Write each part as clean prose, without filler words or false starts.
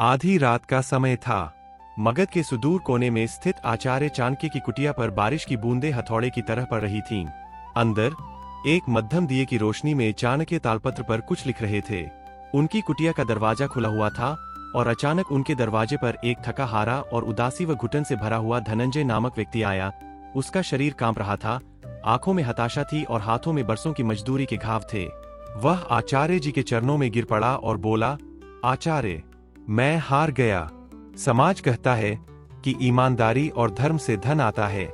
आधी रात का समय था। मगध के सुदूर कोने में स्थित आचार्य चाणक्य की कुटिया पर बारिश की बूंदें हथौड़े की तरह पड़ रही थीं। अंदर एक मध्यम दिए की रोशनी में चाणक्य तालपत्र पर कुछ लिख रहे थे। उनकी कुटिया का दरवाजा खुला हुआ था और अचानक उनके दरवाजे पर एक थका हारा और उदासी व घुटन से भरा हुआ धनंजय नामक व्यक्ति आया। उसका शरीर कांप रहा था, आंखों में हताशा थी और हाथों में बरसों की मजदूरी के घाव थे। वह आचार्य जी के चरणों में गिर पड़ा और बोला, आचार्य, मैं हार गया। समाज कहता है कि ईमानदारी और धर्म से धन आता है।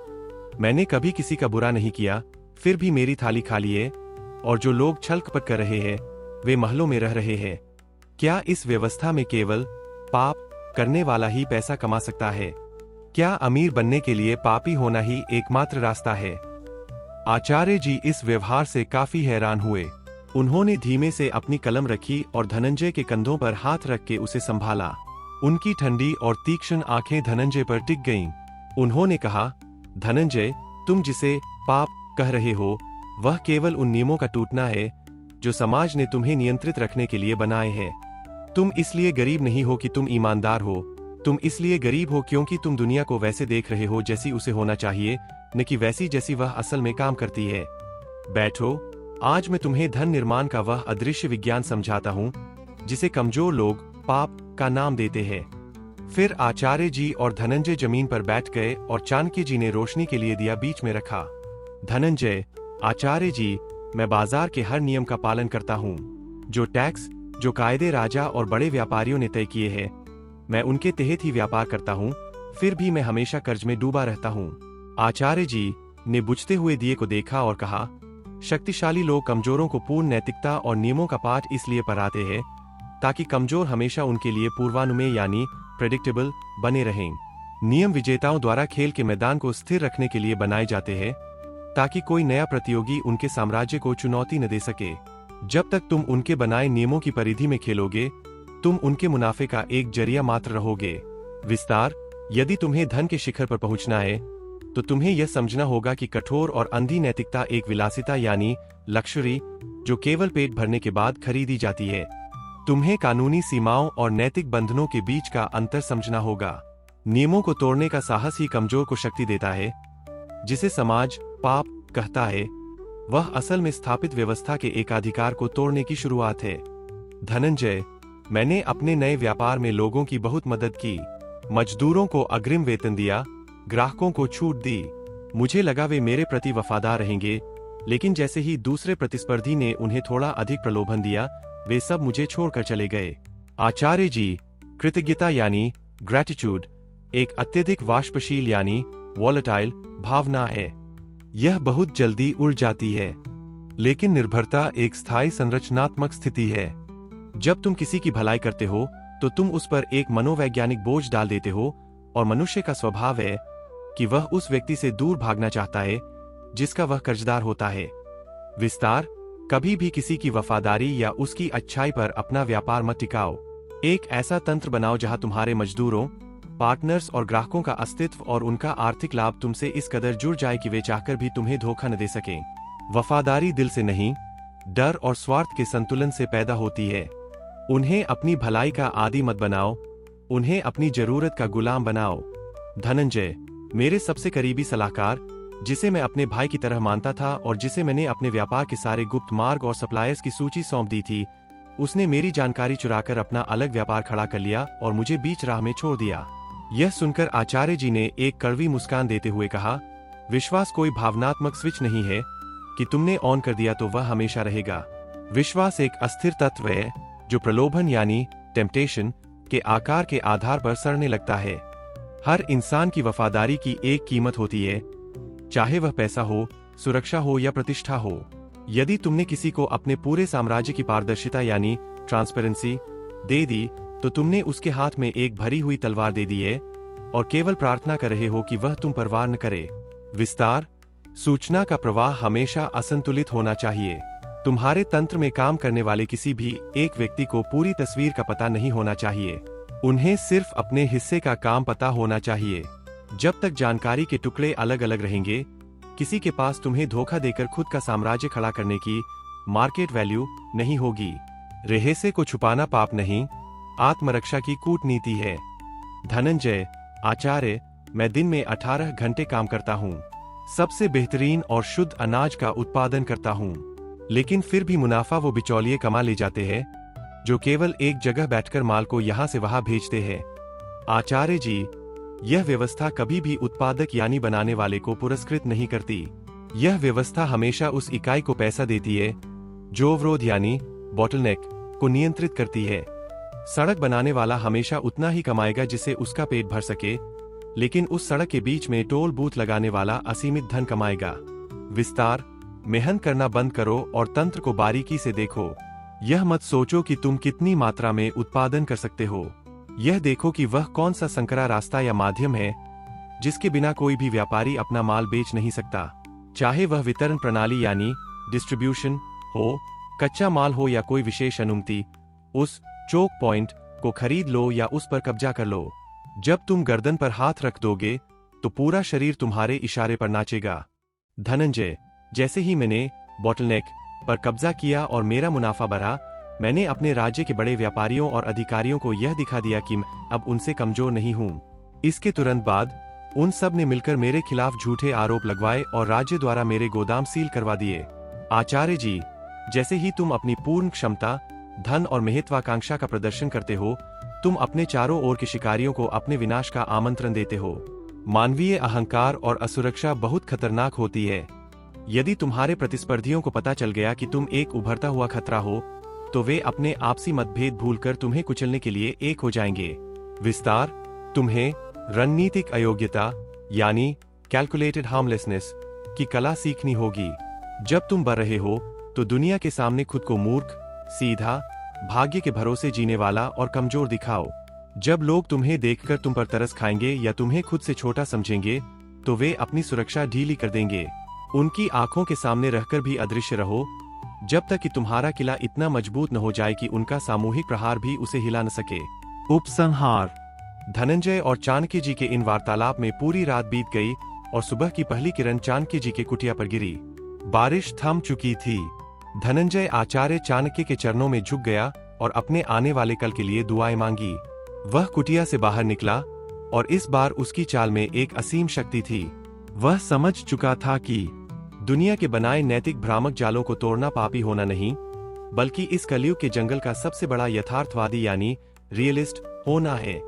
मैंने कभी किसी का बुरा नहीं किया, फिर भी मेरी थाली खाली है, और जो लोग छल कपट कर रहे हैं वे महलों में रह रहे हैं। क्या इस व्यवस्था में केवल पाप करने वाला ही पैसा कमा सकता है? क्या अमीर बनने के लिए पापी होना ही एकमात्र रास्ता है? आचार्य जी इस व्यवहार से काफी हैरान हुए। उन्होंने धीमे से अपनी कलम रखी और धनंजय के कंधों पर हाथ रख के उसे संभाला। उनकी ठंडी और तीक्ष्ण आंखें धनंजय पर टिक गईं। उन्होंने कहा, धनंजय, तुम जिसे पाप कह रहे हो वह केवल उन नियमों का टूटना है जो समाज ने तुम्हें नियंत्रित रखने के लिए बनाए हैं। तुम इसलिए गरीब नहीं हो कि तुम ईमानदार हो, तुम इसलिए गरीब हो क्योंकि तुम दुनिया को वैसे देख रहे हो जैसी उसे होना चाहिए, न कि वैसी जैसी वह असल में काम करती है। बैठो, आज मैं तुम्हें धन निर्माण का वह अदृश्य विज्ञान समझाता हूँ जिसे कमजोर लोग पाप का नाम देते हैं। फिर आचार्य जी और धनंजय जमीन पर बैठ गए और चाणक्य जी ने रोशनी के लिए दिया बीच में रखा। धनंजय, आचार्य जी, मैं बाजार के हर नियम का पालन करता हूँ। जो टैक्स, जो कायदे राजा और बड़े व्यापारियों ने तय किए हैं, मैं उनके तहत ही व्यापार करता हूँ, फिर भी मैं हमेशा कर्ज में डूबा रहता हूँ। आचार्य जी ने बुझते हुए दिए को देखा और कहा, शक्तिशाली लोग कमजोरों को पूर्ण नैतिकता और नियमों का पाठ इसलिए पढ़ाते हैं ताकि कमजोर हमेशा उनके लिए पूर्वानुमेय यानी प्रेडिक्टेबल बने रहें। नियम विजेताओं द्वारा खेल के मैदान को स्थिर रखने के लिए बनाए जाते हैं ताकि कोई नया प्रतियोगी उनके साम्राज्य को चुनौती न दे सके। जब तक तुम उनके बनाए नियमों की परिधि में खेलोगे, तुम उनके मुनाफे का एक जरिया मात्र रहोगे। विस्तार, यदि तुम्हें धन के शिखर पर पहुंचना है तो तुम्हें यह समझना होगा कि कठोर और अंधी नैतिकता एक विलासिता यानी लक्ष्यरी जो केवल पेट भरने के बाद खरीदी जाती है। तुम्हें कानूनी सीमाओं और नैतिक बंधनों के बीच का अंतर समझना होगा। नियमों को तोड़ने का साहस ही कमजोर को शक्ति देता है। जिसे समाज पाप कहता है वह असल में स्थापित व्यवस्था के एकाधिकार को तोड़ने की शुरुआत है। धनंजय, मैंने अपने नए व्यापार में लोगों की बहुत मदद की। मजदूरों को अग्रिम वेतन दिया, ग्राहकों को छूट दी। मुझे लगा वे मेरे प्रति वफादार रहेंगे, लेकिन जैसे ही दूसरे प्रतिस्पर्धी ने उन्हें थोड़ा अधिक प्रलोभन दिया, वे सब मुझे छोड़कर चले गए। आचार्य जी, कृतज्ञता यानी ग्रैटिट्यूड एक अत्यधिक वाष्पशील यानी वॉलेटाइल भावना है। यह बहुत जल्दी उड़ जाती है, लेकिन निर्भरता एक स्थायी संरचनात्मक स्थिति है। जब तुम किसी की भलाई करते हो तो तुम उस पर एक मनोवैज्ञानिक बोझ डाल देते हो, और मनुष्य का स्वभाव है कि वह उस व्यक्ति से दूर भागना चाहता है जिसका वह कर्जदार होता है। विस्तार, कभी भी किसी की वफादारी या उसकी अच्छाई पर अपना व्यापार मत टिकाओ। एक ऐसा तंत्र बनाओ जहां तुम्हारे मजदूरों, पार्टनर्स और ग्राहकों का अस्तित्व और उनका आर्थिक लाभ तुमसे इस कदर जुड़ जाए कि वे चाहकर भी तुम्हें धोखा न दे सकें। वफादारी दिल से नहीं, डर और स्वार्थ के संतुलन से पैदा होती है। उन्हें अपनी भलाई का आदी मत बनाओ, उन्हें अपनी जरूरत का गुलाम बनाओ। धनंजय, मेरे सबसे करीबी सलाहकार, जिसे मैं अपने भाई की तरह मानता था और जिसे मैंने अपने व्यापार के सारे गुप्त मार्ग और सप्लायर्स की सूची सौंप दी थी, उसने मेरी जानकारी चुराकर अपना अलग व्यापार खड़ा कर लिया और मुझे बीच राह में छोड़ दिया। यह सुनकर आचार्य जी ने एक कड़वी मुस्कान देते हुए कहा, विश्वास कोई भावनात्मक स्विच नहीं है कि तुमने ऑन कर दिया तो वह हमेशा रहेगा। विश्वास एक अस्थिर तत्व है जो प्रलोभन यानी टेम्पटेशन के आकार के आधार पर सड़ने लगता है। हर इंसान की वफादारी की एक कीमत होती है, चाहे वह पैसा हो, सुरक्षा हो या प्रतिष्ठा हो। यदि तुमने किसी को अपने पूरे साम्राज्य की पारदर्शिता यानी ट्रांसपेरेंसी दे दी तो तुमने उसके हाथ में एक भरी हुई तलवार दे दी है और केवल प्रार्थना कर रहे हो कि वह तुम पर वार न करे। विस्तार, सूचना का प्रवाह हमेशा असंतुलित होना चाहिए। तुम्हारे तंत्र में काम करने वाले किसी भी एक व्यक्ति को पूरी तस्वीर का पता नहीं होना चाहिए। उन्हें सिर्फ अपने हिस्से का काम पता होना चाहिए। जब तक जानकारी के टुकड़े अलग अलग रहेंगे, किसी के पास तुम्हें धोखा देकर खुद का साम्राज्य खड़ा करने की मार्केट वैल्यू नहीं होगी। रहस्य को छुपाना पाप नहीं, आत्मरक्षा की कूटनीति है। धनंजय, आचार्य, मैं दिन में 18 घंटे काम करता हूँ। सबसे बेहतरीन और शुद्ध अनाज का उत्पादन करता हूँ, लेकिन फिर भी मुनाफा वो बिचौलिए कमा ले जाते हैं जो केवल एक जगह बैठकर माल को यहाँ से वहां भेजते हैं। आचार्य जी, यह व्यवस्था कभी भी उत्पादक यानी बनाने वाले को पुरस्कृत नहीं करती। यह व्यवस्था हमेशा उस इकाई को पैसा देती है जो अवरोध यानी बॉटलनेक को नियंत्रित करती है। सड़क बनाने वाला हमेशा उतना ही कमाएगा जिससे उसका पेट भर सके, लेकिन उस सड़क के बीच में टोल बूथ लगाने वाला असीमित धन कमाएगा। विस्तार, मेहनत करना बंद करो और तंत्र को बारीकी से देखो। यह मत सोचो कि तुम कितनी मात्रा में उत्पादन कर सकते हो। यह देखो कि वह कौन सा संकरा रास्ता या माध्यम है जिसके बिना कोई भी व्यापारी अपना माल बेच नहीं सकता। चाहे वह वितरण प्रणाली यानी डिस्ट्रीब्यूशन हो, कच्चा माल हो या कोई विशेष अनुमति, उस चोक पॉइंट को खरीद लो या उस पर कब्जा कर लो। जब तुम गर्दन पर हाथ रख दोगे तो पूरा शरीर तुम्हारे इशारे पर नाचेगा। धनंजय, जैसे ही मैंने बॉटलनेक पर कब्जा किया और मेरा मुनाफा बढ़ा, मैंने अपने राज्य के बड़े व्यापारियों और अधिकारियों को यह दिखा दिया कि मैं अब उनसे कमजोर नहीं हूं। इसके तुरंत बाद उन सब ने मिलकर मेरे खिलाफ झूठे आरोप लगवाए और राज्य द्वारा मेरे गोदाम सील करवा दिए। आचार्य जी, जैसे ही तुम अपनी पूर्ण क्षमता, धन और महत्वाकांक्षा का प्रदर्शन करते हो, तुम अपने चारों ओर के शिकारियों को अपने विनाश का आमंत्रण देते हो। मानवीय अहंकार और असुरक्षा बहुत खतरनाक होती है। यदि तुम्हारे प्रतिस्पर्धियों को पता चल गया कि तुम एक उभरता हुआ खतरा हो, तो वे अपने आपसी मतभेद भूलकर तुम्हें कुचलने के लिए एक हो जाएंगे। विस्तार, तुम्हें रणनीतिक अयोग्यता यानी कैलकुलेटेड हार्मलेसनेस की कला सीखनी होगी। जब तुम बढ़ रहे हो तो दुनिया के सामने खुद को मूर्ख, सीधा, भाग्य के भरोसे जीने वाला और कमजोर दिखाओ। जब लोग तुम्हें देखकर तुम पर तरस खाएंगे या तुम्हें खुद से छोटा समझेंगे, तो वे अपनी सुरक्षा ढीली कर देंगे। उनकी आंखों के सामने रहकर भी अदृश्य रहो, जब तक कि तुम्हारा किला इतना मजबूत न हो जाए कि उनका सामूहिक प्रहार भी उसे हिला न सके। उपसंहार। धनंजय और चाणक्य जी के इन वार्तालाप में पूरी रात बीत गई और सुबह की पहली किरण चाणक्य जी के कुटिया पर गिरी। बारिश थम चुकी थी। धनंजय आचार्य चाणक्य के चरणों में झुक गया और अपने आने वाले कल के लिए दुआएं मांगी। वह कुटिया से बाहर निकला और इस बार उसकी चाल में एक असीम शक्ति थी। वह समझ चुका था कि दुनिया के बनाए नैतिक भ्रामक जालों को तोड़ना पापी होना नहीं, बल्कि इस कलयुग के जंगल का सबसे बड़ा यथार्थवादी यानी रियलिस्ट होना है।